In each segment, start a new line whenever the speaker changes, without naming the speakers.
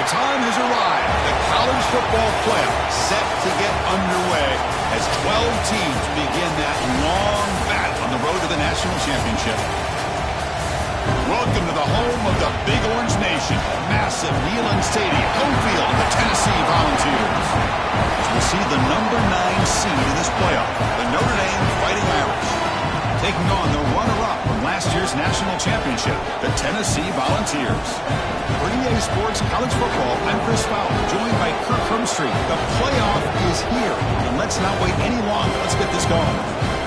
The time has arrived. The college football playoff set to get underway as 12 teams begin that long battle on the road to the national championship. Welcome to the home of the Big Orange Nation, massive Neyland Stadium, home field of the Tennessee Volunteers. As we see the number 9 seed in this playoff, the Notre Dame Fighting Irish, taking on the runner-up from last year's national championship, the Tennessee Volunteers. For EA Sports College Football, I'm Chris Fowler, joined by Kirk Hermstreet. The playoff is here, and let's not wait any longer. Let's get this going.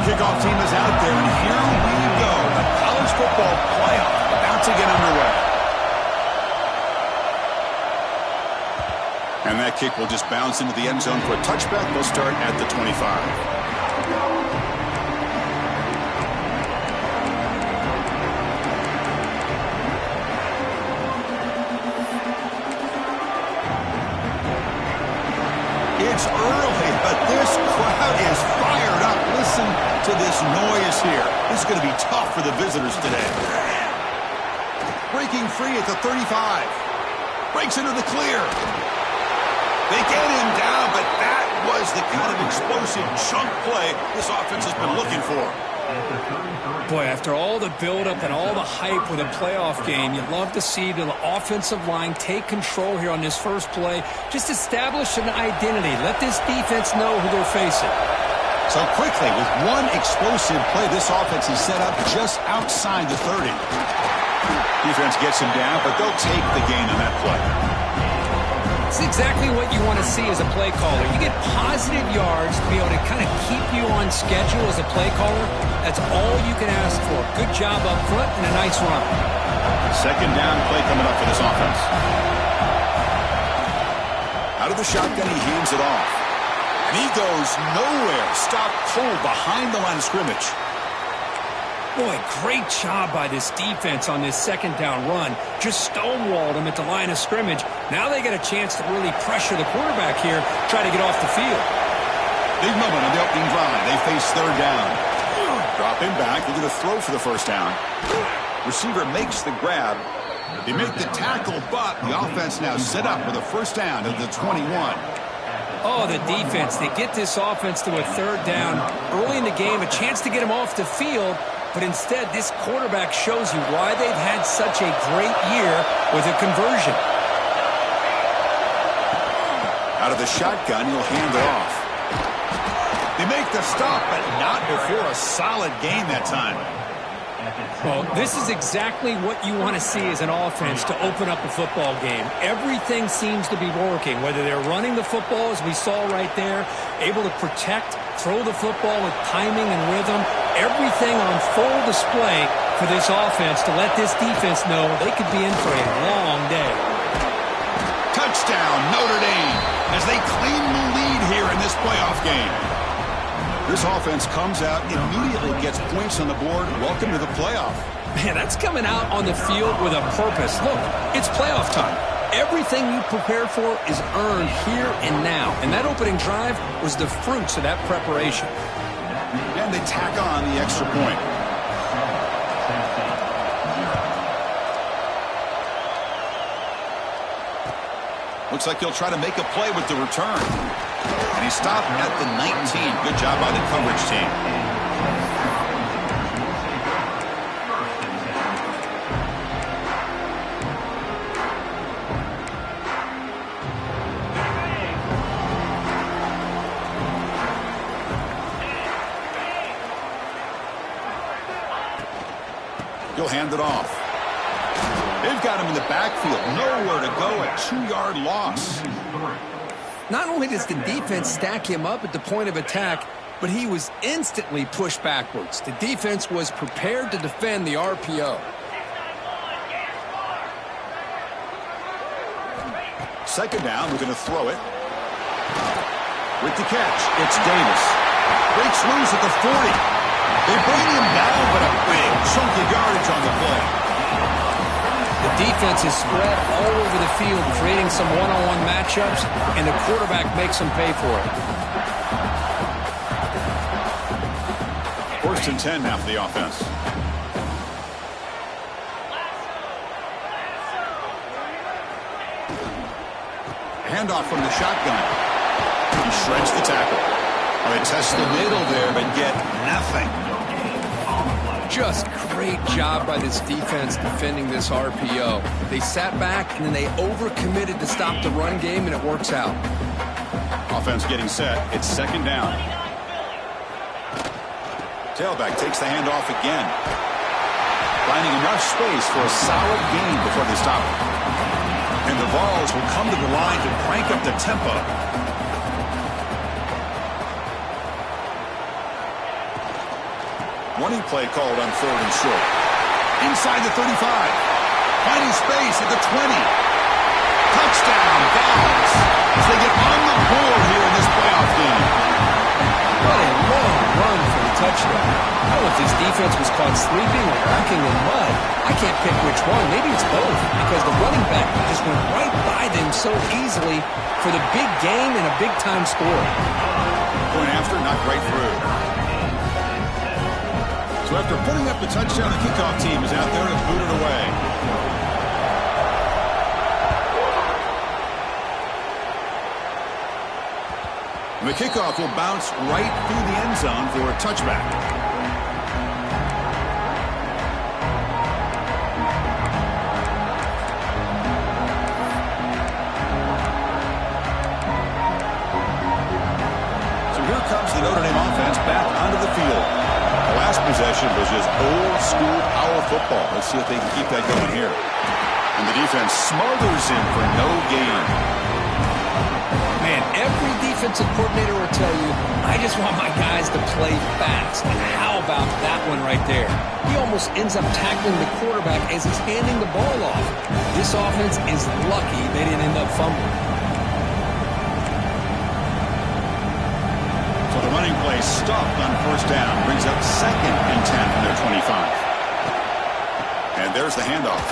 Kickoff team is out there, and here we go. The college football playoff about to get underway. And that kick will just bounce into the end zone for a touchback. They'll start at the 25. It's early, but this crowd is fired up. Listen to this noise here. This is going to be tough for the visitors today. Breaking free at the 35. Breaks into the clear. They get him down, but that was the kind of explosive chunk play this offense has been looking for.
Boy, after all the buildup and all the hype with a playoff game, you'd love to see the offensive line take control here on this first play. Just establish an identity. Let this defense know who they're facing.
So quickly, with one explosive play, this offense is set up just outside the 30. Defense gets him down, but they'll take the gain on that play.
It's exactly what you want to see as a play caller. You get positive yards to be able to kind of keep you on schedule as a play caller. That's all you can ask for. Good job up front and a nice run.
Second down play coming up for this offense. Out of the shotgun, he hands it off. And he goes nowhere. Stopped cold behind the line of scrimmage.
Boy, great job by this defense on this second down run. Just stonewalled him at the line of scrimmage. Now they get a chance to really pressure the quarterback here, try to get off the field.
Big moment on the opening drive. They face third down. Drop him back. They're going to throw for the first down. Receiver makes the grab. They make the tackle, but the offense now set up with a first down at the 21.
Oh, the defense. They get this offense to a third down early in the game, a chance to get him off the field. But instead, this quarterback shows you why they've had such a great year with a conversion.
Out of the shotgun, he'll hand it off. They make the stop, but not before a solid gain that time.
Well, this is exactly what you want to see as an offense to open up a football game. Everything seems to be working, whether they're running the football, as we saw right there, able to protect, throw the football with timing and rhythm. Everything on full display for this offense to let this defense know they could be in for a long day.
Touchdown, Notre Dame, as they claim the lead here in this playoff game. This offense comes out, immediately gets points on the board. Welcome to the playoff.
Man, that's coming out on the field with a purpose. Look, it's playoff time. Everything you prepare for is earned here and now. And that opening drive was the fruits of that preparation.
And they tack on the extra point. Looks like he'll try to make a play with the return. And he stopped at the 19. Good job by the coverage team. He'll hand it off. They've got him in the backfield. Nowhere to go. A 2-yard loss.
Not only does the defense stack him up at the point of attack, but he was instantly pushed backwards. The defense was prepared to defend the RPO.
Second down, we're going to throw it. With the catch, it's Davis. Breaks loose at the 40. They bring him down, but a big chunk of yardage on the play.
The defense is spread all over the field, creating some one-on-one matchups, and the quarterback makes them pay for it.
1st and 10 now for the offense. Handoff from the shotgun. He shreds the tackle. They test the middle there, but get nothing.
Just great job by this defense defending this RPO. They sat back, and then they overcommitted to stop the run game, and it works out.
Offense getting set. It's 2nd down. Tailback takes the handoff again. Finding enough space for a solid gain before they stop it. And the Vols will come to the line to crank up the tempo. Running play called on 3rd and short. Inside the 35. Finding space at the 20. Touchdown, Vols, as they get on the board here in this playoff game.
What a long run for the touchdown. I don't know if this defense was caught sleeping or walking in mud. I can't pick which one. Maybe it's both, because the running back just went right by them so easily for the big game and a big-time score.
Going after, not right through. So after putting up the touchdown, the kickoff team is out there to boot it away. And the kickoff will bounce right through the end zone for a touchback. So here comes the Notre Dame offense back onto the field. The last possession was just old-school power football. Let's see if they can keep that going here. And the defense smothers him for no gain.
Man, every defensive coordinator will tell you, I just want my guys to play fast. And how about that one right there? He almost ends up tackling the quarterback as he's handing the ball off. This offense is lucky they didn't end up fumbling.
So the running play stopped on 1st down. Brings up 2nd and 10 from their 25. And there's the handoff.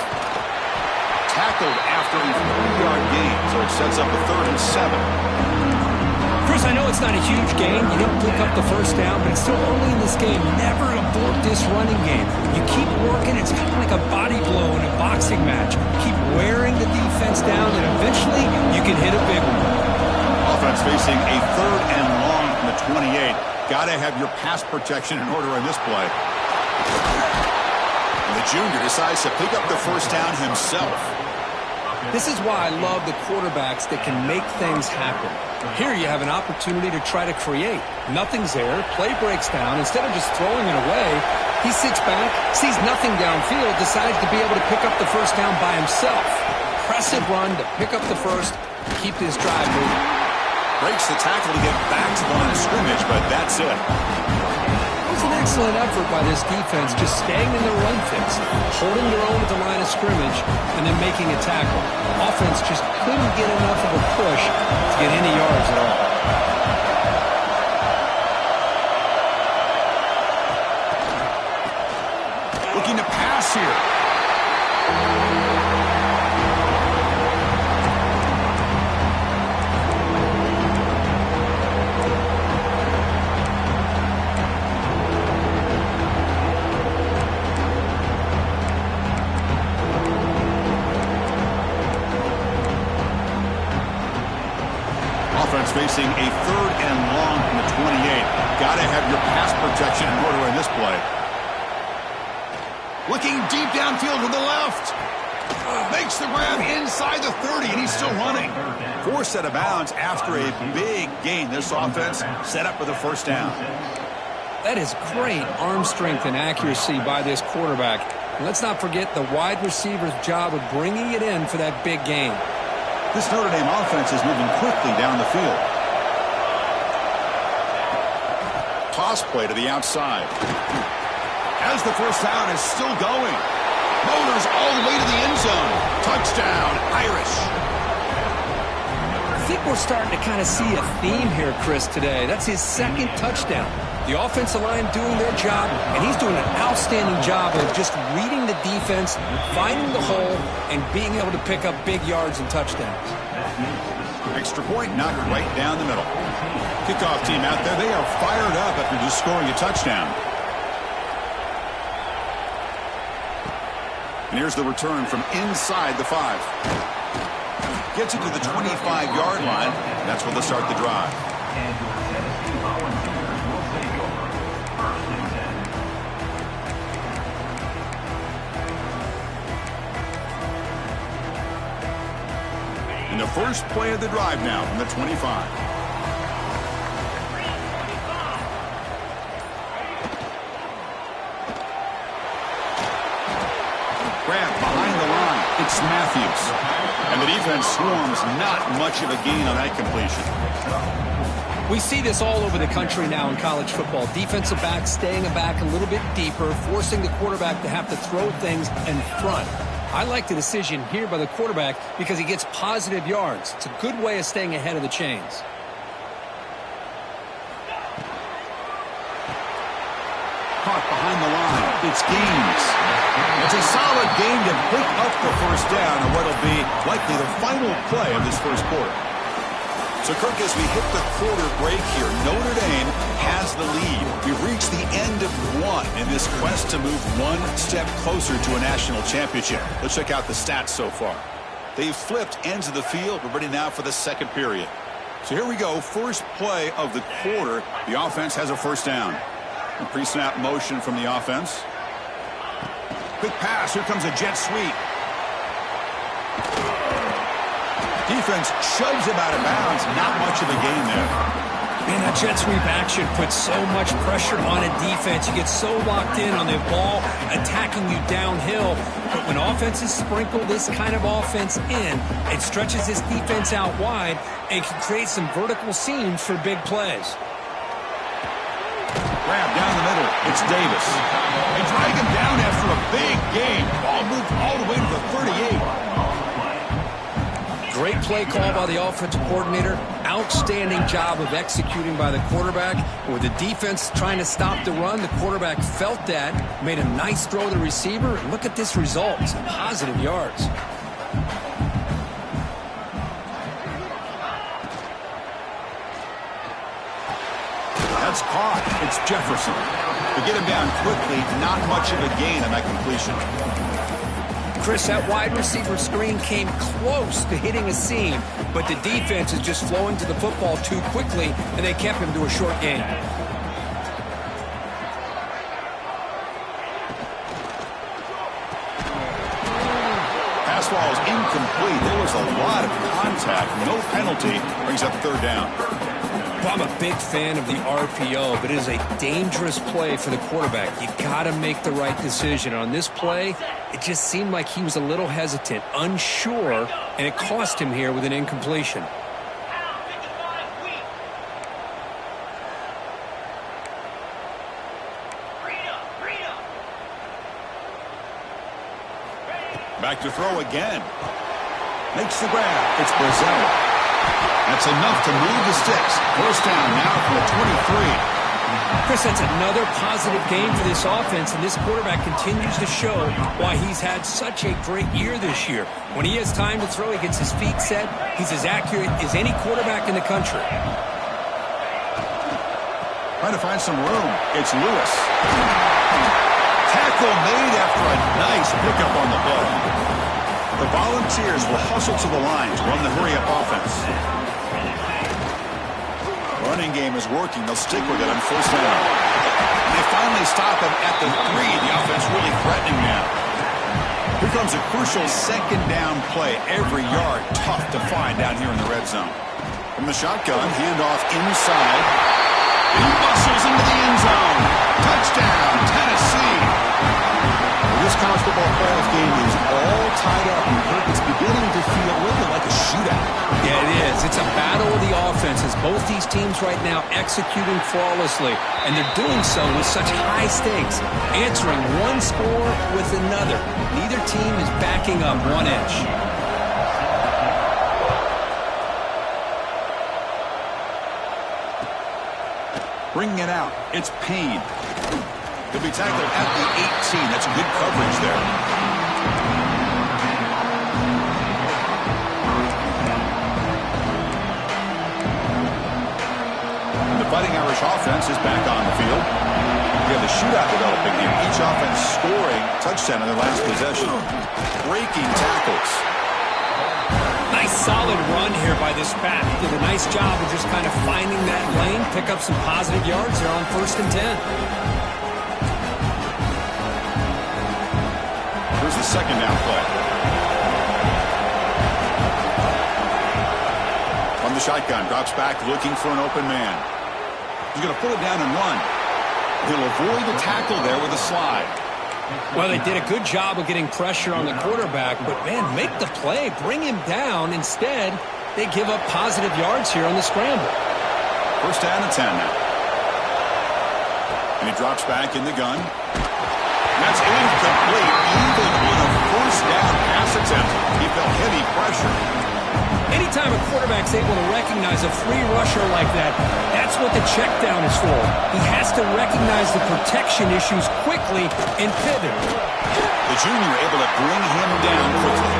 Tackled after a 3-yard gain, so it sets up a 3rd and 7.
Chris, I know it's not a huge gain. You didn't pick up the 1st down, but it's still early in this game. Never abort this running game. You keep working. It's kind of like a body blow in a boxing match. Keep wearing the defense down, and eventually you can hit a big one.
Offense facing a 3rd and long from the 28. Got to have your pass protection in order in this play. And the junior decides to pick up the 1st down himself.
This is why I love the quarterbacks that can make things happen. Here you have an opportunity to try to create. Nothing's there. Play breaks down. Instead of just throwing it away, he sits back, sees nothing downfield, decides to be able to pick up the 1st down by himself. Impressive run to pick up the 1st, keep this drive moving.
Breaks the tackle to get back to the line of scrimmage, but that's it.
It was an excellent effort by this defense, just staying in their run fix, holding their own at the line of scrimmage, and then making a tackle. Offense just couldn't get enough of a push to get any yards at all.
Looking to pass here. Offense facing a 3rd and long from the 28. Got to have your pass protection in order in this play. Looking deep downfield to the left. Makes the grab inside the 30, and he's still running. Forced out of bounds after a big gain. This offense set up for the 1st down.
That is great arm strength and accuracy by this quarterback. And let's not forget the wide receiver's job of bringing it in for that big gain.
This Notre Dame offense is moving quickly down the field. Toss play to the outside. As the 1st down is still going. Motors all the way to the end zone. Touchdown, Irish.
I think we're starting to kind of see a theme here, Chris, today. That's his 2nd touchdown. The offensive line doing their job, and he's doing an outstanding job of just reading the defense, finding the hole, and being able to pick up big yards and touchdowns.
Extra point knocked right down the middle. Kickoff team out there, they are fired up after just scoring a touchdown. And here's the return from inside the 5. Gets it to the 25-yard line. That's where they'll start the drive. And the first play of the drive now from the 25. Grab behind the line. It's Matthews. And the defense swarms. Not much of a gain on that completion.
We see this all over the country now in college football. Defensive backs staying back a little bit deeper, forcing the quarterback to have to throw things in front. I like the decision here by the quarterback because he gets positive yards. It's a good way of staying ahead of the chains.
Caught behind the line. It's Gaines. It's a solid gain to pick up the first down on what will be likely the final play of this first quarter. So, Kirk, as we hit the quarter break here, Notre Dame has the lead. We've reached the end of one in this quest to move one step closer to a national championship. Let's check out the stats so far. They've flipped ends of the field. We're ready now for the second period. So here we go. First play of the quarter. The offense has a first down. Pre-snap motion from the offense. Quick pass. Here comes a jet sweep. Defense shoves him out of bounds. Not much of a gain there.
Man, that jet sweep action puts so much pressure on a defense. You get so locked in on the ball attacking you downhill. But when offenses sprinkle this kind of offense in, it stretches this defense out wide and can create some vertical seams for big plays.
Grab down the middle. It's Davis. They drag him down after a big gain. Ball moved all the way to the 38.
Great play call by the offensive coordinator. Outstanding job of executing by the quarterback. With the defense trying to stop the run, the quarterback felt that, made a nice throw to the receiver. And look at this result. Some positive yards.
That's caught. It's Jefferson. To get him down quickly, not much of a gain on that completion.
Chris, that wide receiver screen came close to hitting a seam, but the defense is just flowing to the football too quickly, and they kept him to a short gain.
Pass ball is incomplete. There was a lot of contact. No penalty. Brings up third down.
Well, I'm a big fan of the RPO, but it is a dangerous play for the quarterback. You've got to make the right decision. On this play, it just seemed like he was a little hesitant, unsure, and it cost him here with an incompletion.
Back to throw again. Makes the grab. It's Brazil. That's enough to move the sticks. First down now for the 23.
Chris, that's another positive game for this offense, and this quarterback continues to show why he's had such a great year this year. When he has time to throw, he gets his feet set. He's as accurate as any quarterback in the country.
Trying to find some room. It's Lewis. Tackle made after a nice pickup on the play. The Volunteers will hustle to the line to run the hurry-up offense. Running game is working. They'll stick with it on first down. And they finally stop him at the 3. The offense really threatening now. Here comes a crucial second down play. Every yard tough to find down here in the red zone. From the shotgun, handoff inside. And he bustles into the end zone. Touchdown, Tennessee. This college football playoff game is all tied up, and Kirk, it's beginning to feel really like a shootout.
Yeah, it is. It's a battle of the offenses. Both these teams right now executing flawlessly, and they're doing so with such high stakes, answering one score with another. Neither team is backing up 1 inch.
Bringing it out. It's Payne. He'll be tackled at the 18. That's good coverage there. And the Fighting Irish offense is back on the field. We have the shootout developing here. Each offense scoring touchdown in their last possession. Breaking tackles.
Nice solid run here by this back. Did a nice job of just kind of finding that lane, pick up some positive yards there on 1st and 10.
Here's the second down play. From the shotgun, drops back looking for an open man. He's going to pull it down and run. He'll avoid the tackle there with a slide.
Well, they did a good job of getting pressure on the quarterback, but, man, make the play. Bring him down. Instead, they give up positive yards here on the scramble.
1st down and 10 now. And he drops back in the gun. That's incomplete. Even on a 1st down pass attempt, he felt heavy pressure.
Anytime a quarterback's able to recognize a free rusher like that, that's what the check down is for. He has to recognize the protection issues quickly and pivot.
The junior able to bring him down quickly.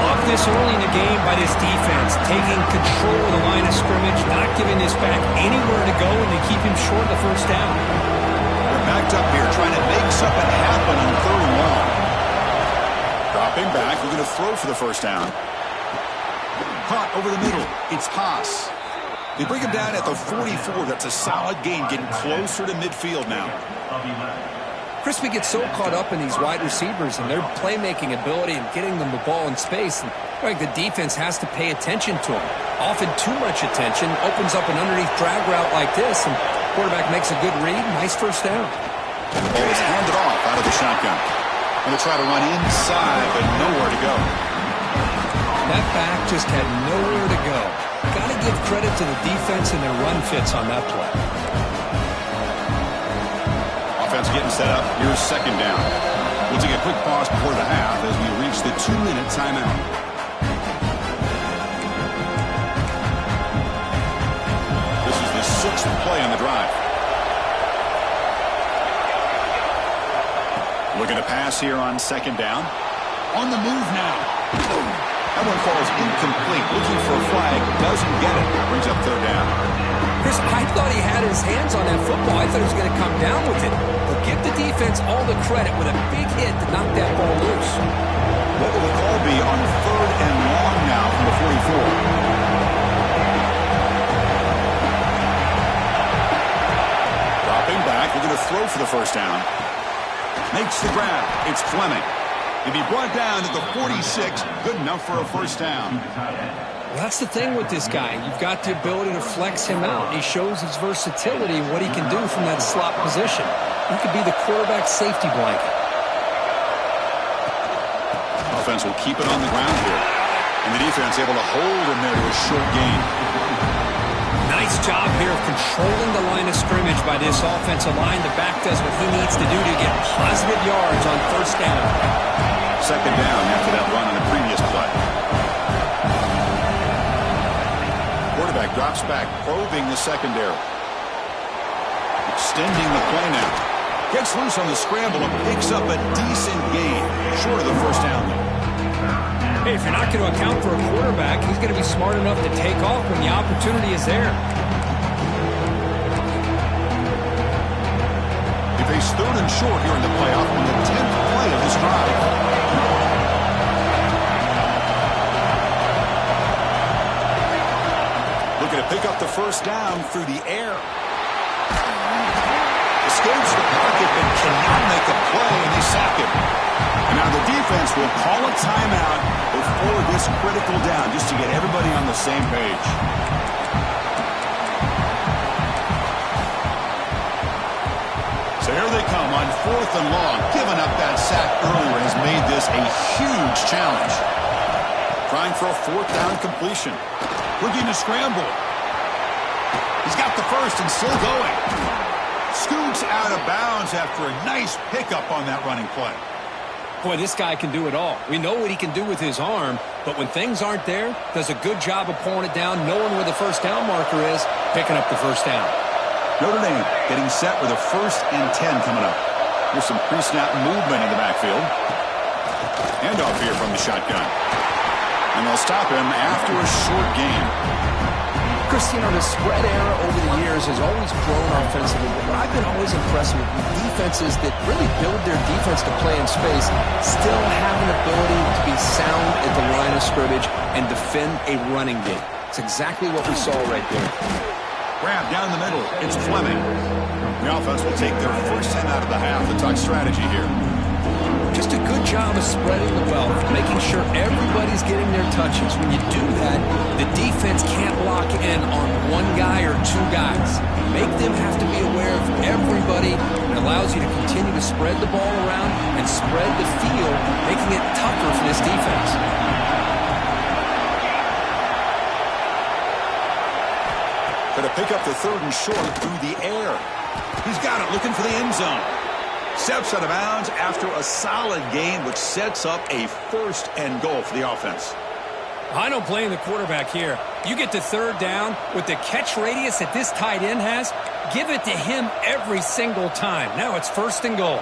Off this early in the game by this defense, taking control of the line of scrimmage, not giving this back anywhere to go, and to keep him short of the 1st down.
They're backed up here trying to make something happen on 3rd and long. Dropping back, we're going to throw for the 1st down. Caught over the middle. It's Haas. They bring him down at the 44. That's a solid gain, getting closer to midfield now.
Crispy gets so caught up in these wide receivers and their playmaking ability and getting them the ball in space. And like the defense has to pay attention to him. Often too much attention opens up an underneath drag route like this, and quarterback makes a good read. Nice 1st down.
Ball is handed off out of the shotgun. And they'll try to run inside, but nowhere to go.
That back just had nowhere to go. Got to give credit to the defense and their run fits on that play.
Offense getting set up. Here's 2nd down. We'll take a quick pause before the half as we reach the 2-minute timeout. This is the 6th play on the drive. Looking to pass here on 2nd down. On the move now. That one falls incomplete. Looking for a flag. Doesn't get it. Brings up 3rd down.
Chris, I thought he had his hands on that football. I thought he was going to come down with it. But give the defense all the credit with a big hit to knock that ball loose.
What will the call be on 3rd and long now from the 44? Dropping back. We're going to throw for the 1st down. Makes the grab. It's Fleming. He'll be brought down at the 46. Good enough for a 1st down.
Well, that's the thing with this guy. You've got the ability to flex him out. He shows his versatility and what he can do from that slot position. He could be the quarterback safety blanket.
Offense will keep it on the ground here. And the defense able to hold him there to a short gain.
Nice job here of controlling the line of scrimmage by this offensive line. The back does what he needs to do to get positive yards on 1st down.
2nd down after that run on the previous play. Quarterback drops back, probing the secondary. Extending the play now. Gets loose on the scramble and picks up a decent gain. Short of the 1st down there.
Hey, if you're not going to account for a quarterback, he's going to be smart enough to take off when the opportunity is there.
They face 3rd and short here in the playoff on the 10th play of this drive. Looking to pick up the 1st down through the air. Escapes the pocket but cannot make a play, and they sack him. And now the defense will call a timeout before this critical down just to get everybody on the same page. So here they come on 4th and long. Giving up that sack earlier has made this a huge challenge. Trying for a 4th down completion. Looking to scramble. He's got the 1st and still going. Scoots out of bounds after a nice pickup on that running play.
Boy, this guy can do it all. We know what he can do with his arm, but when things aren't there, does a good job of pulling it down, knowing where the 1st down marker is, picking up the 1st down.
Notre Dame getting set with a 1st and 10 coming up. There's some pre-snap movement in the backfield. Handoff here from the shotgun. And they'll stop him after a short gain.
Chris, you know, the spread era over the years has always grown offensively, but what I've been always impressed with defenses that really build their defense to play in space still have an ability to be sound at the line of scrimmage and defend a running game. It's exactly what we saw right there.
Grab down the middle. It's Fleming. The offense will take their first 10 out of the half. The talk strategy here.
Just a good job of spreading the wealth, making sure everybody's getting their touches. When you do that, the defense can't lock in on one guy or two guys. Make them have to be aware of everybody. It allows you to continue to spread the ball around and spread the field, making it tougher for this defense.
Going to pick up the 3rd and short through the air. He's got it, looking for the end zone. Steps out of bounds after a solid gain, which sets up a 1st and goal for the offense.
I don't blame the quarterback here. You get to 3rd down with the catch radius that this tight end has, give it to him every single time. Now it's 1st and goal.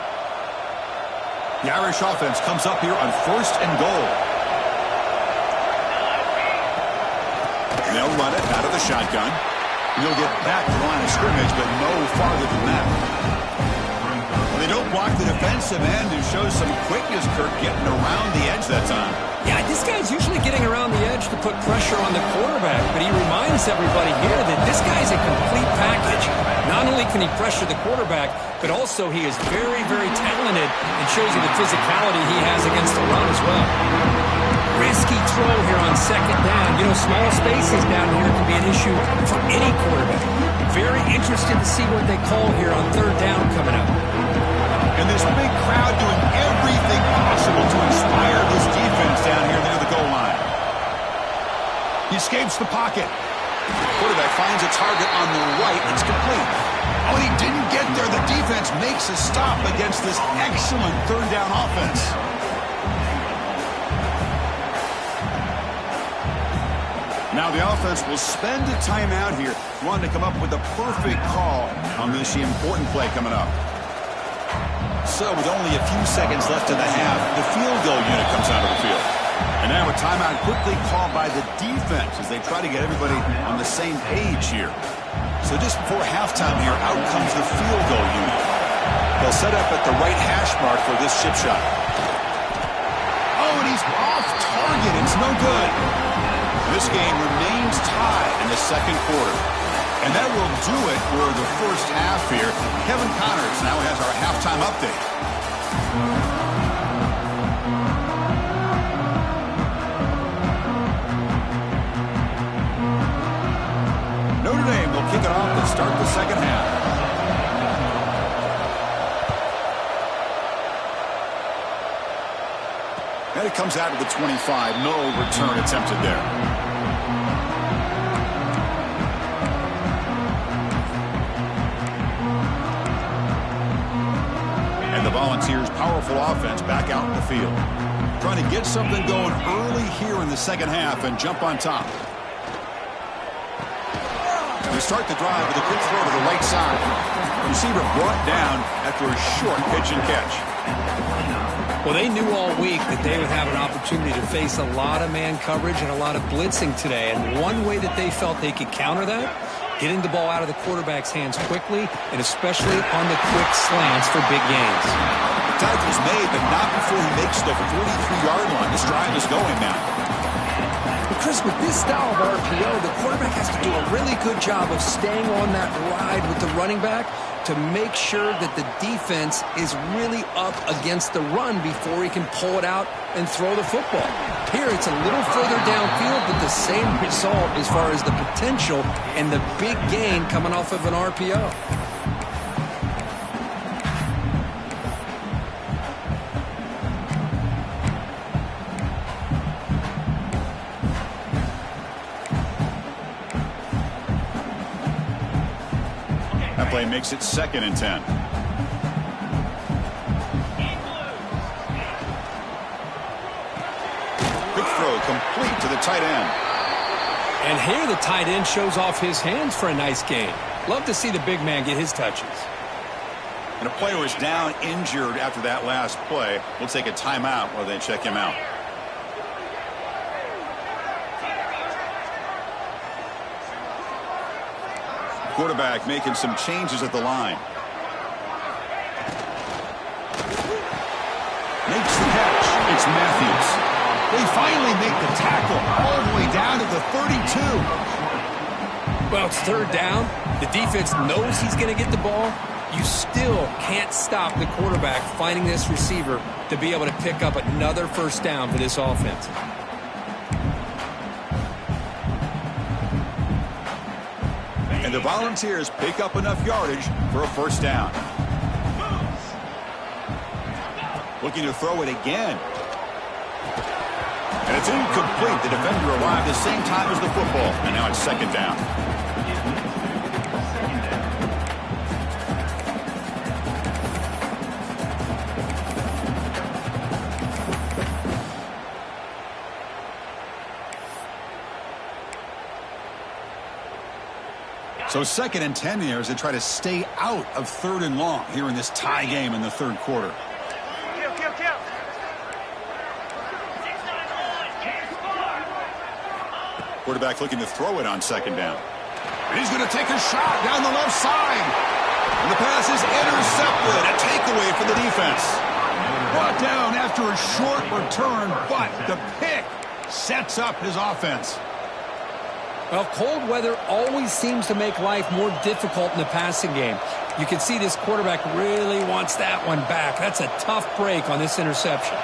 The Irish offense comes up here on 1st and goal. And they'll run it out of the shotgun. He'll get back to the line of scrimmage, but no farther than that. They don't block the defensive end and show some quickness, Kirk, getting around the edge that time.
Yeah, this guy's usually getting around the edge to put pressure on the quarterback, but he reminds everybody here that this guy's a complete package. Not only can he pressure the quarterback, but also he is very, very talented and shows you the physicality he has against the run as well. Risky throw here on 2nd down. You know, small spaces down here can be an issue for any quarterback. Very interested to see what they call here on 3rd down coming up.
And this big crowd doing everything possible to inspire this defense down here near the goal line. He escapes the pocket. Quarterback finds a target on the right. It's complete. Oh, he didn't get there. The defense makes a stop against this excellent 3rd down offense. Now the offense will spend a timeout here, wanting to come up with the perfect call on this important play coming up. So with only a few seconds left in the half, the field goal unit comes out of the field. And now a timeout quickly called by the defense as they try to get everybody on the same page here. So just before halftime here, out comes the field goal unit. They'll set up at the right hash mark for this chip shot. Oh, and he's off target. It's no good. This game remains tied in the 2nd quarter. And that will do it for the 1st half here. Kevin Connors now has our halftime update. Notre Dame will kick it off to start the 2nd half. And it comes out of the 25. No return attempted there. The Volunteers' powerful offense back out in the field. Trying to get something going early here in the 2nd half and jump on top. And we start the drive with a quick throw to the right side. Receiver brought down after a short pitch and catch.
Well, they knew all week that they would have an opportunity to face a lot of man coverage and a lot of blitzing today. And one way that they felt they could counter that, getting the ball out of the quarterback's hands quickly, and especially on the quick slants for big gains.
The tackle's made, but not before he makes the 43-yard line. This drive is going now.
But Chris, with this style of RPO, the quarterback has to do a really good job of staying on that ride with the running back to make sure that the defense is really up against the run before he can pull it out and throw the football. Here, it's a little further downfield, but the same result as far as the potential and the big gain coming off of an RPO.
That play makes it 2nd and 10. Quick throw complete to the tight end.
And here the tight end shows off his hands for a nice gain. Love to see the big man get his touches.
And a player is down injured after that last play. We'll take a timeout while they check him out. Quarterback making some changes at the line. Makes the catch. It's Matthews. They finally make the tackle all the way down to the 32.
Well, it's third down. The defense knows he's going to get the ball. You still can't stop the quarterback finding this receiver to be able to pick up another first down for this offense.
And the Volunteers pick up enough yardage for a first down. Looking to throw it again. And it's incomplete. The defender arrived the same time as the football. And now it's second down. So second and 10 here as they try to stay out of third and long here in this tie game in the third quarter. Quarterback looking to throw it on second down. And he's going to take a shot down the left side. And the pass is intercepted. A takeaway for the defense. Brought down after a short return, but the pick sets up his offense.
Well, cold weather always seems to make life more difficult in the passing game. You can see this quarterback really wants that one back. That's a tough break on this interception.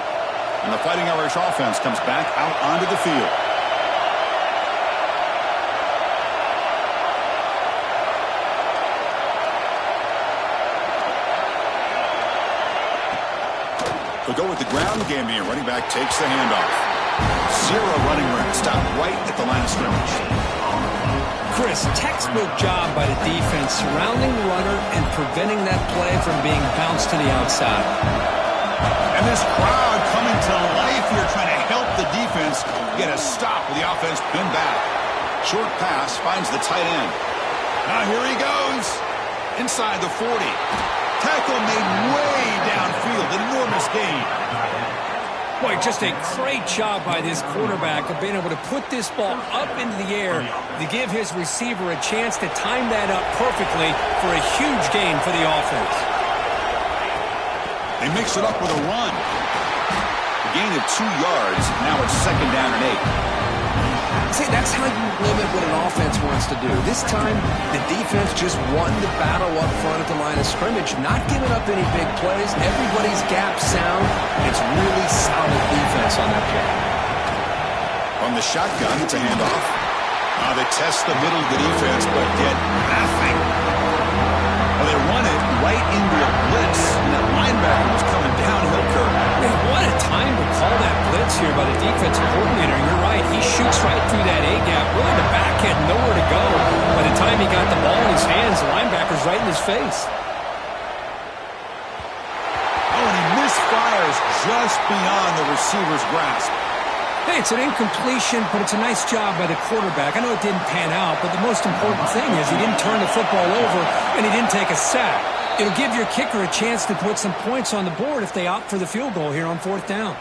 And the Fighting Irish offense comes back out onto the field. They'll go with the ground game here. Running back takes the handoff. Zero running room. Stopped right at the line of scrimmage.
Chris, textbook job by the defense surrounding the runner and preventing that play from being bounced to the outside.
And this crowd coming to life here trying to help the defense get a stop with the offense pinned back. Short pass finds the tight end. Now here he goes. Inside the 40. Tackle made way downfield. Enormous gain.
Boy, just a great job by this quarterback of being able to put this ball up into the air to give his receiver a chance to time that up perfectly for a huge gain for the offense.
They mix it up with a run. A gain of 2 yards. Now it's second down and 8.
See, that's how you limit what an offense wants to do. This time, the defense just won the battle up front at the line of scrimmage, not giving up any big plays. Everybody's gap sound. It's really solid defense on that play.
From the shotgun, it's a handoff. They test the middle of the defense, but get nothing. Well, they run it right into a blitz, and that linebacker was coming downhill curve.
Man, what a time to call that blitz here by the defensive coordinator. You're right. He shoots right through that A-gap. Really, the back had nowhere to go. By the time he got the ball in his hands, the linebacker's right in his face.
Oh, and he misfires just beyond the receiver's grasp.
Hey, it's an incompletion, but it's a nice job by the quarterback. I know it didn't pan out, but the most important thing is he didn't turn the football over and he didn't take a sack. It'll give your kicker a chance to put some points on the board if they opt for the field goal here on fourth down.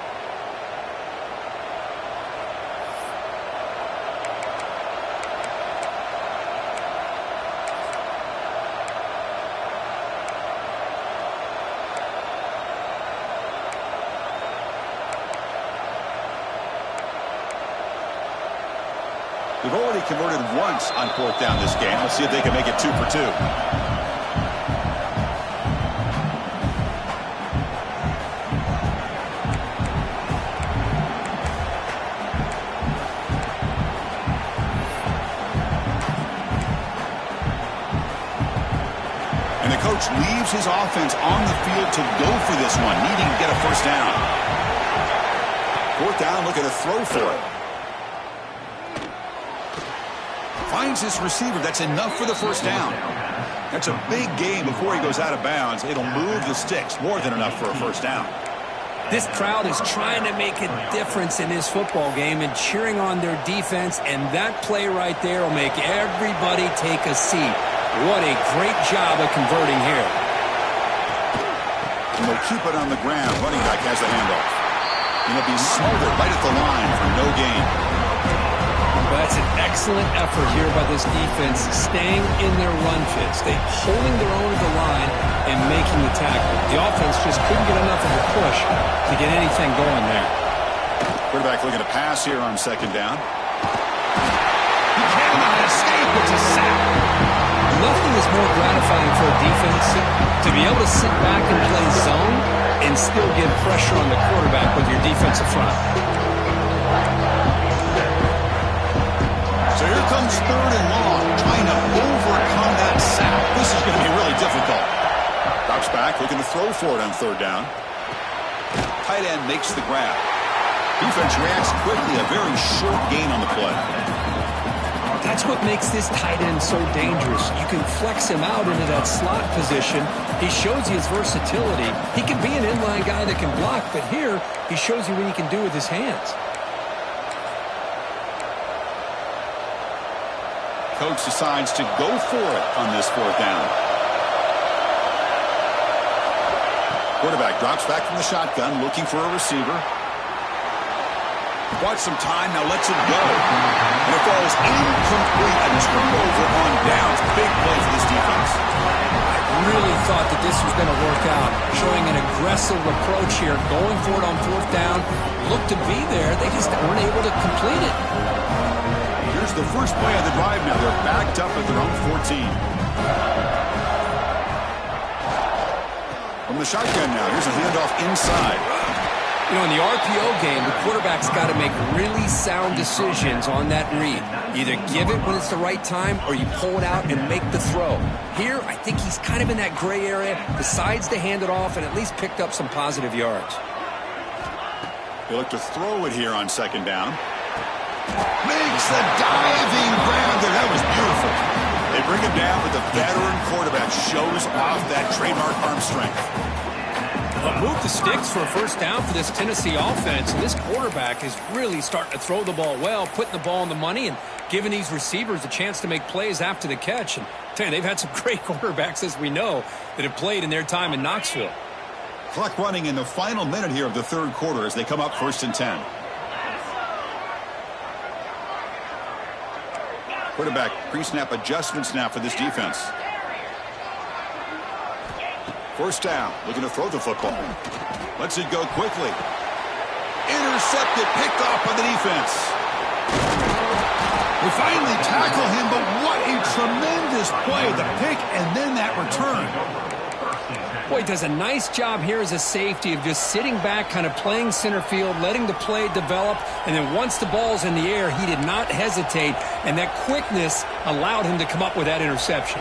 They've already converted once on fourth down this game. Let's see if they can make it 2 for 2. And the coach leaves his offense on the field to go for this one, needing to get a first down. Fourth down, looking to throw for it. Finds his receiver. That's enough for the first down. That's a big gain before he goes out of bounds. It'll move the sticks. More than enough for a first down.
This crowd is trying to make a difference in this football game and cheering on their defense, and that play right there will make everybody take a seat. What a great job of converting here.
And they'll keep it on the ground. Running back has the handoff. And he'll be smothered right at the line for no gain.
That's an excellent effort here by this defense, staying in their run fits. They holding their own at the line and making the tackle. The offense just couldn't get enough of a push to get anything going there.
Quarterback looking to pass here on second down.
He cannot escape. It's a sack.
Nothing is more gratifying for a defense to be able to sit back and play zone and still get pressure on the quarterback with your defensive front.
So here comes third and long, trying to overcome that sack. This is going to be really difficult. Drops back, looking to throw for it on third down. Tight end makes the grab. Defense reacts quickly, a very short gain on the play.
That's what makes this tight end so dangerous. You can flex him out into that slot position. He shows you his versatility. He can be an inline guy that can block, but here he shows you what he can do with his hands.
Coach decides to go for it on this fourth down. Quarterback drops back from the shotgun, looking for a receiver. Watch some time, now lets it go. And it falls incomplete, and turnover on downs. Big play for this defense.
I really thought that this was going to work out, showing an aggressive approach here, going for it on fourth down. Looked to be there, they just weren't able to complete it.
Here's the first play of the drive now. They're backed up at their own 14. From the shotgun now, here's a handoff inside.
You know, in the RPO game, the quarterback's got to make really sound decisions on that read. Either give it when it's the right time or you pull it out and make the throw. Here, I think he's kind of in that gray area, decides to hand it off and at least picked up some positive yards.
They look to throw it here on second down. Makes the diving grab there. That was beautiful. They bring him down, but the veteran quarterback shows off that trademark arm strength.
Move the sticks for a first down for this Tennessee offense. And this quarterback is really starting to throw the ball well, putting the ball on the money and giving these receivers a chance to make plays after the catch. And tell you, they've had some great quarterbacks, as we know, that have played in their time in Knoxville.
Clock running in the final minute here of the third quarter as they come up 1st and 10. Quarterback pre-snap adjustments now for this defense. First down, looking to throw the football. Lets it go quickly. Intercepted, picked off by the defense. They finally tackle him, but what a tremendous play. The pick and then that return.
Boy, he does a nice job here as a safety of just sitting back, kind of playing center field, letting the play develop, and then once the ball's in the air, he did not hesitate, and that quickness allowed him to come up with that interception.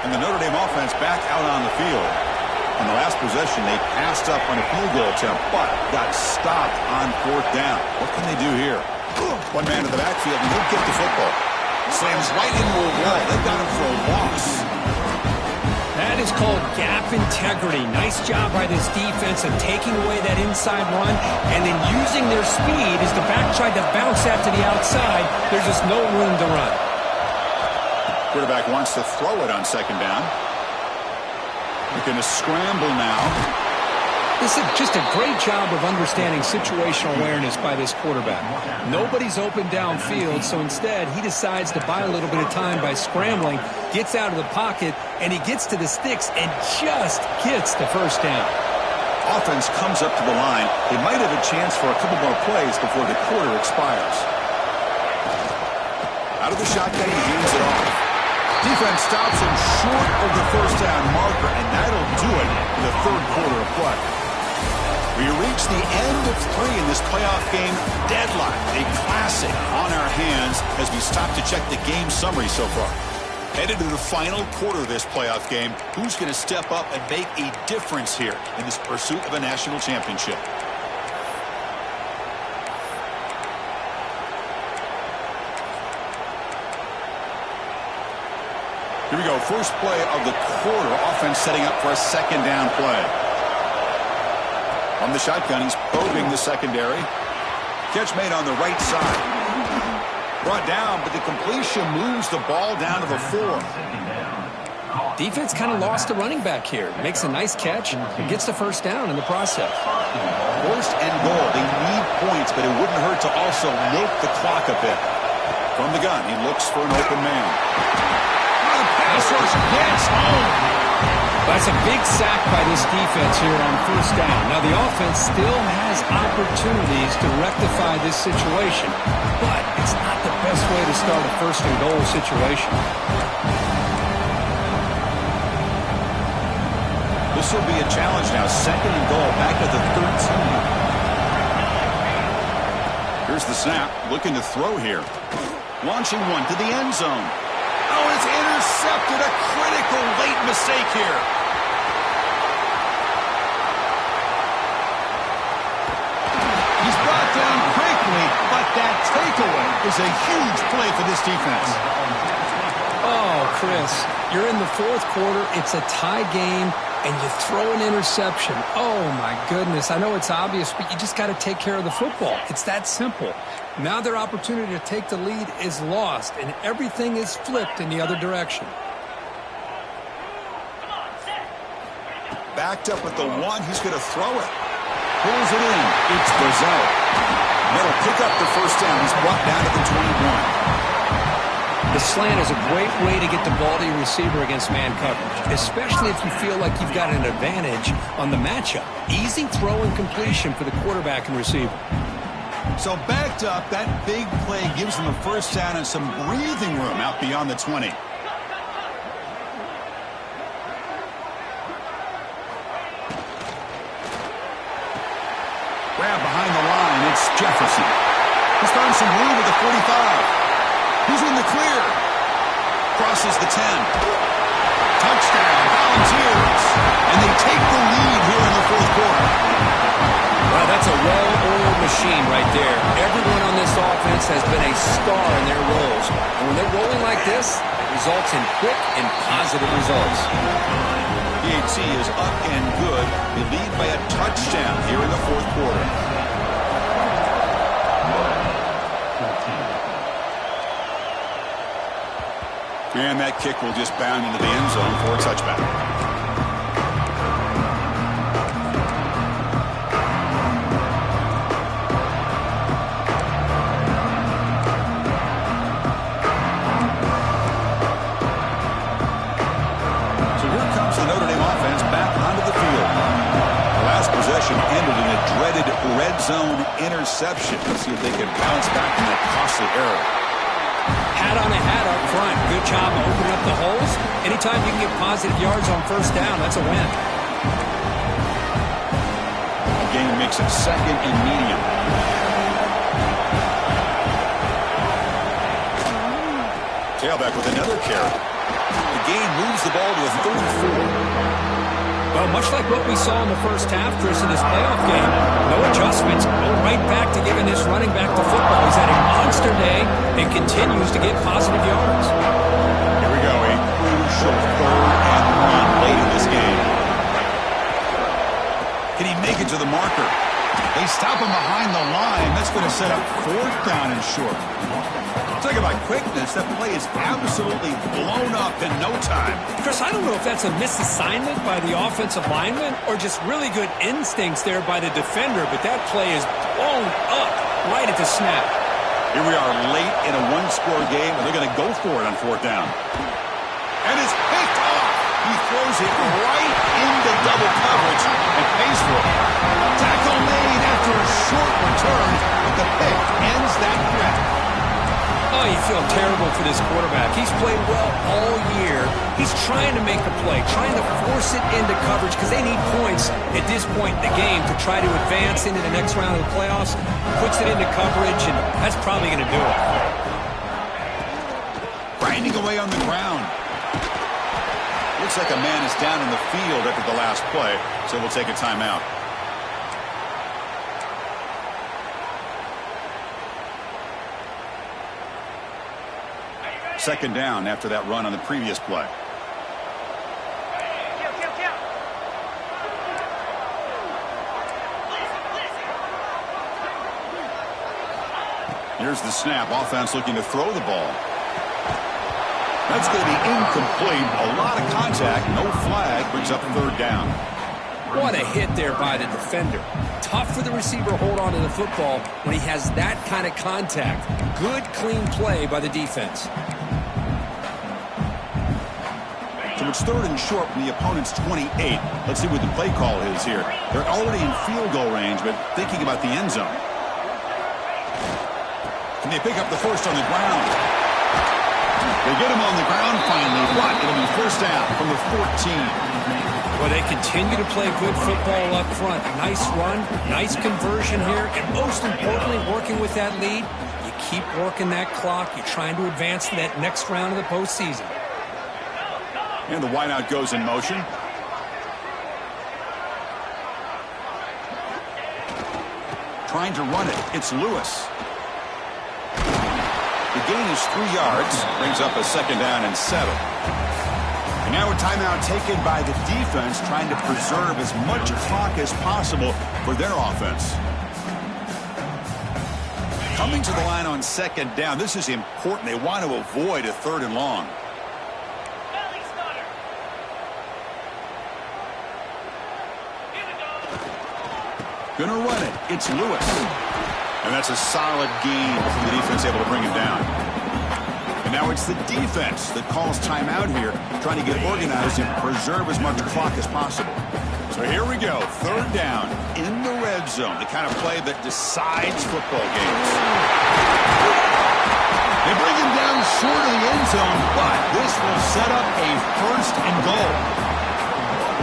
And the Notre Dame offense back out on the field. On the last possession, they passed up on a field goal attempt, but got stopped on fourth down. What can they do here? One man in the backfield, and he'll get the football. Slams right into a wall. They got him for a loss.
That is called gap integrity. Nice job by this defense of taking away that inside run and then using their speed as the back tried to bounce that to the outside. There's just no room to run.
Quarterback wants to throw it on second down. They're going to scramble now.
This is just a great job of understanding situational awareness by this quarterback. Nobody's open downfield, so instead he decides to buy a little bit of time by scrambling, gets out of the pocket, and he gets to the sticks and just gets the first down.
Offense comes up to the line. They might have a chance for a couple more plays before the quarter expires. Out of the shotgun, he hands it off. Defense stops him short of the first down marker, and that'll do it in the third quarter of play. We reach the end of 3 in this playoff game. Deadlock, a classic on our hands as we stop to check the game summary so far. Headed to the final quarter of this playoff game. Who's going to step up and make a difference here in this pursuit of a national championship? Here we go. First play of the quarter. Offense setting up for a second down play. On the shotgun, he's probing the secondary. Catch made on the right side. Brought down, but the completion moves the ball down to the 4.
Defense kind of lost the running back here. Makes a nice catch and gets the first down in the process.
First and goal. They need points, but it wouldn't hurt to also milk the clock a bit. From the gun, he looks for an open man. The pass rush gets home.
That's a big sack by this defense here on first down. Now, the offense still has opportunities to rectify this situation, but it's not the best way to start a first and goal situation.
This will be a challenge now. Second and goal, back at the 13. Here's the snap, looking to throw here. Launching one to the end zone. Oh, it's intercepted. A critical late mistake here. He's brought down quickly, but that takeaway is a huge play for this defense.
Oh, Chris, you're in the fourth quarter. It's a tie game, and you throw an interception. Oh, my goodness. I know it's obvious, but you just got to take care of the football. It's that simple. Now their opportunity to take the lead is lost, and everything is flipped in the other direction.
Backed up at the 1. He's going to throw it. Pulls it in. It's Brazil. That'll pick up the first down. He's brought down to the 21.
The slant is a great way to get the ball to your receiver against man coverage, especially if you feel like you've got an advantage on the matchup. Easy throw and completion for the quarterback and receiver.
So backed up, that big play gives them a first down and some breathing room out beyond the 20. Grab behind the line, it's Jefferson. He's found some room at the 45. He's in the clear. Crosses the 10. Touchdown, Volunteers. And they take the lead here in the fourth quarter.
Wow, that's a well-oiled machine right there. Everyone on this offense has been a star in their roles. And when they're rolling like this, it results in quick and positive results.
PHC is up and good. They lead by a touchdown here in the fourth quarter. And that kick will just bound into the end zone for a touchback. So here comes the Notre Dame offense back onto the field. The last possession ended in a dreaded red zone interception. Let's see if they can bounce back from that costly error.
Hat on a hat up front. Good job opening up the holes. Anytime you can get positive yards on first down, that's a win.
The game makes it second and medium. Tailback with another carry. The game moves the ball to a 34.
Well, much like what we saw in the first half, Chris, in this playoff game, no adjustments. Go right back to giving this running back the football. He's had a monster day and continues to get positive yards.
Here we go, a crucial 3rd and 1 late in this game. Can he make it to the marker? They stop him behind the line. That's going to set up 4th down and short. Talk about quickness. That play is absolutely blown up in no time.
Chris, I don't know if that's a misassignment by the offensive lineman or just really good instincts there by the defender, but that play is blown up right at the snap.
Here we are late in a 1-score game, and they're going to go for it on 4th down. And it's picked off. He throws it right into double coverage and pays for it. Tackle made after a short return, but the pick ends that threat.
Oh, you feel terrible for this quarterback. He's played well all year. He's trying to make the play, trying to force it into coverage because they need points at this point in the game to try to advance into the next round of the playoffs. Puts it into coverage, and that's probably going to do it.
Grinding away on the ground. Looks like a man is down in the field after the last play, so we'll take a timeout. Second down after that run on the previous play. Here's the snap. Offense looking to throw the ball. That's going to be incomplete. A lot of contact. No flag. Brings up third down.
What a hit there by the defender. Tough for the receiver to hold on to the football when he has that kind of contact. Good, clean play by the defense.
So it's third and short from the opponent's 28. Let's see what the play call is here. They're already in field goal range, but thinking about the end zone. Can they pick up the first on the ground? They get him on the ground finally, but it'll be first down from the 14.
Well, they continue to play good football up front. Nice run, nice conversion here, and most importantly, working with that lead, you keep working that clock. You're trying to advance to that next round of the postseason.
And the wideout goes in motion. Trying to run it. It's Lewis. The gain is 3 yards. Brings up a second down and 7. And now a timeout taken by the defense, trying to preserve as much clock as possible for their offense. Coming to the line on second down. This is important. They want to avoid a third and long. Gonna run it. It's Lewis. And that's a solid gain from the defense, able to bring him down. And now it's the defense that calls timeout here, trying to get organized and preserve as much clock as possible. So here we go. Third down in the red zone, the kind of play that decides football games. They bring him down short of the end zone, but this will set up a first and goal.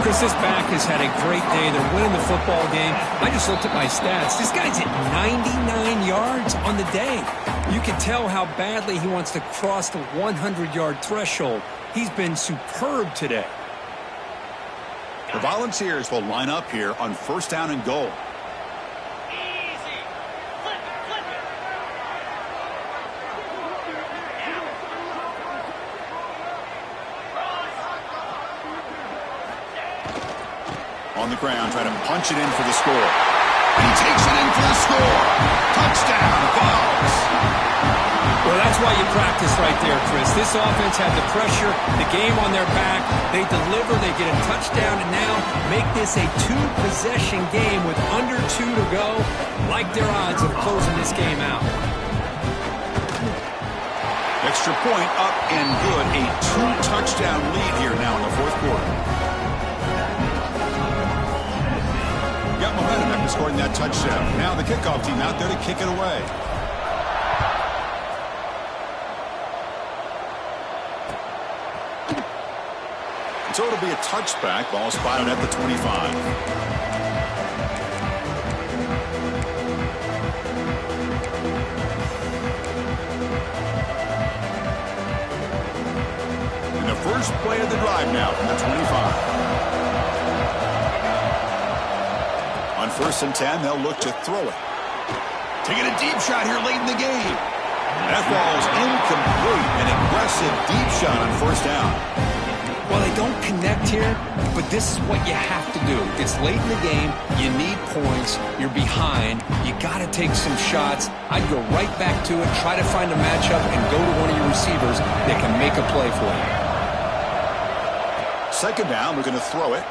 Chris, this back has had a great day. They're winning the football game. I just looked at my stats. This guy's hit 99 yards on the day. You can tell how badly he wants to cross the 100-yard threshold. He's been superb today.
The Volunteers will line up here on first down and goal. On the ground, trying to punch it in for the score. And he takes it in for the score. Touchdown, Vols.
Well, that's why you practice right there, Chris. This offense had the pressure, the game on their back. They deliver, they get a touchdown, and now make this a two-possession game with under 2 to go. Like their odds of closing this game out.
Extra point up and good. A 2-touchdown lead here now in the fourth quarter. Got momentum after scoring that touchdown. Now the kickoff team out there to kick it away. And so it'll be a touchback. Ball spotted at the 25. And the first play of the drive now from the 25. On first and 10, they'll look to throw it. Taking a deep shot here late in the game. That ball's incomplete. An aggressive deep shot on first down.
Well, they don't connect here, but this is what you have to do. It's late in the game. You need points. You're behind. You got to take some shots. I'd go right back to it, try to find a matchup, and go to one of your receivers that can make a play for you.
Second down, we're going to throw it.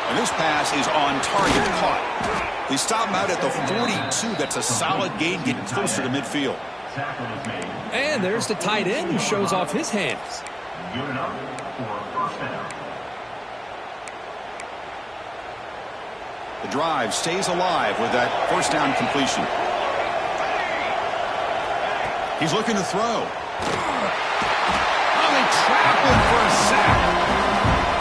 And this pass is on target, caught. They stop him out at the 42. That's a solid gain, getting closer to midfield.
And there's the tight end who shows off his hands.
The drive stays alive with that first down completion. He's looking to throw. Oh, they trap him for a sack.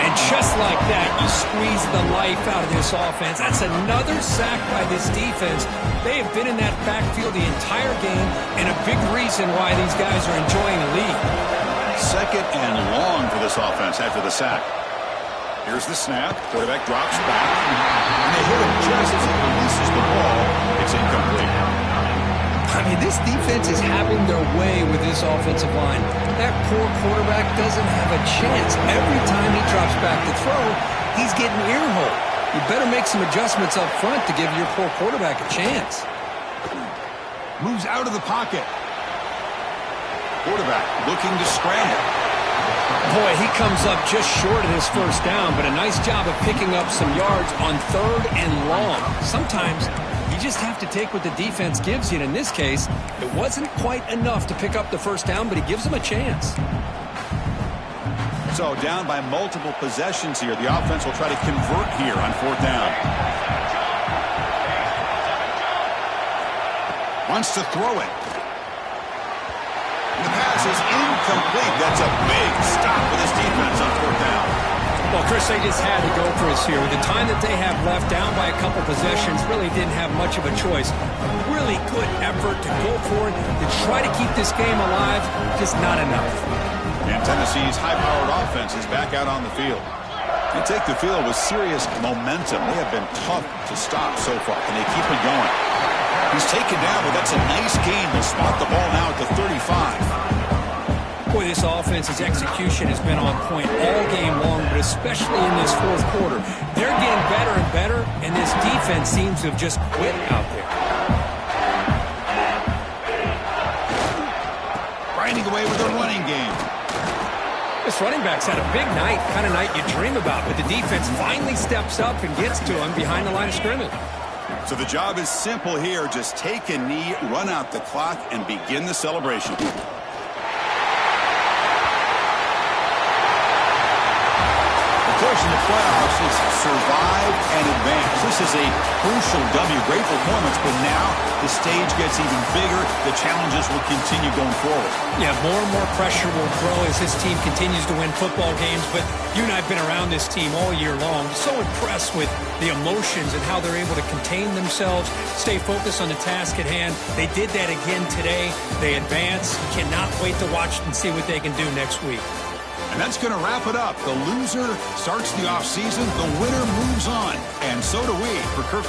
And just like that, you squeeze the life out of this offense. That's another sack by this defense. They have been in that backfield the entire game, and a big reason why these guys are enjoying the lead.
Second and long for this offense after the sack. Here's the snap. Quarterback drops back. And they hit him just as he releases the ball. It's incomplete.
I mean, this defense is having their way with this offensive line. That poor quarterback doesn't have a chance. Every time he drops back to throw, he's getting earholed. You better make some adjustments up front to give your poor quarterback a chance.
Moves out of the pocket. Quarterback looking to scramble.
Boy, he comes up just short of his first down, but a nice job of picking up some yards on 3rd and long. Sometimes you just have to take what the defense gives you, and in this case, it wasn't quite enough to pick up the first down, but he gives them a chance.
So down by multiple possessions here. The offense will try to convert here on 4th down. Wants to throw it. The pass is incomplete. That's a big stop for this defense on 4th down.
Well, Chris, they just had to go for us here. With the time that they have left, down by a couple possessions, really didn't have much of a choice. Really good effort to go for it, to try to keep this game alive, just not enough.
And Tennessee's high-powered offense is back out on the field. They take the field with serious momentum. They have been tough to stop so far. Can they keep it going? He's taken down, but that's a nice gain. They'll spot the ball now at the 35.
Boy, this offense's execution has been on point all game long, but especially in this 4th quarter. They're getting better and better, and this defense seems to have just quit out there.
Grinding away with a running game.
This running back's had a big night, kind of night you dream about, but the defense finally steps up and gets to him behind the line of scrimmage.
So the job is simple here. Just take a knee, run out the clock, and begin the celebration. The course in the playoffs is survive and advance. This is a crucial W. Great performance, but now the stage gets even bigger. The challenges will continue going forward.
Yeah, more and more pressure will grow as this team continues to win football games, but you and I have been around this team all year long. So impressed with the emotions and how they're able to contain themselves, stay focused on the task at hand. They did that again today. They advance. Cannot wait to watch and see what they can do next week.
And that's going to wrap it up. The loser starts the offseason. The winner moves on. And so do we. For Kirk